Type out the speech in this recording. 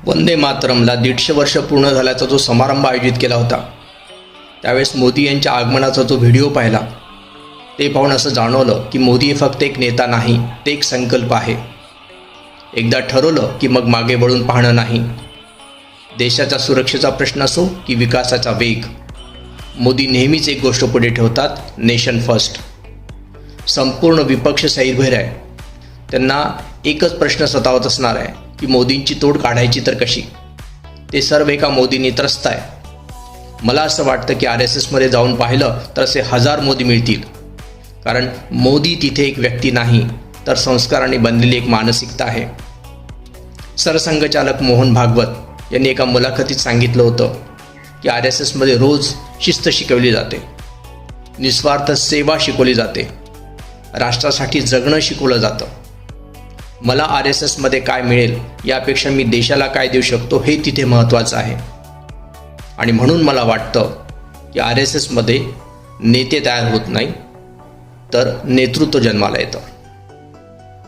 वंदे मातरमला 150 वर्ष पूर्ण झाल्याचा जो समारंभ आयोजित केला होता, त्यावेळेस मोदी यांच्या आगमनाचा जो व्हिडिओ पाहिला, ते पाहून असं जाणवलं की मोदी हे फक्त एक नेता नाही, ते एक संकल्प आहे. एकदा ठरवलं की मग मागे वळून पाहणं नाही. देशाच्या सुरक्षेचा प्रश्न असो की विकासाचा वेग, मोदी नेहमीच एक गोष्ट पुढे ठेवतात, नेशन फर्स्ट. संपूर्ण विपक्ष सैरभैर आहे. त्यांना एकच प्रश्न सतावत असणार आहे की मोदींची तोड काढायची तर कशी. ते सर्व एका मोदींनी त्रस्त आहे. मला असं वाटतं की RSSमध्ये जाऊन पाहिलं तर असे 1000 मोदी मिळतील. कारण मोदी तिथे एक व्यक्ती नाही, तर संस्काराने बनलेली एक मानसिकता आहे. सरसंघचालक मोहन भागवत यांनी एका मुलाखतीत सांगितलं होतं की RSSमध्ये रोज शिस्त शिकवली जाते, निस्वार्थ सेवा शिकवली जाते, राष्ट्रासाठी जगणं शिकवलं जातं. मला RSSमध्ये काय मिळेल यापेक्षा मी देशाला काय देऊ शकतो हे तिथे महत्त्वाचं आहे. आणि म्हणून मला वाटतं की RSSमध्ये नेते तयार होत नाही, तर नेतृत्व जन्माला येतं.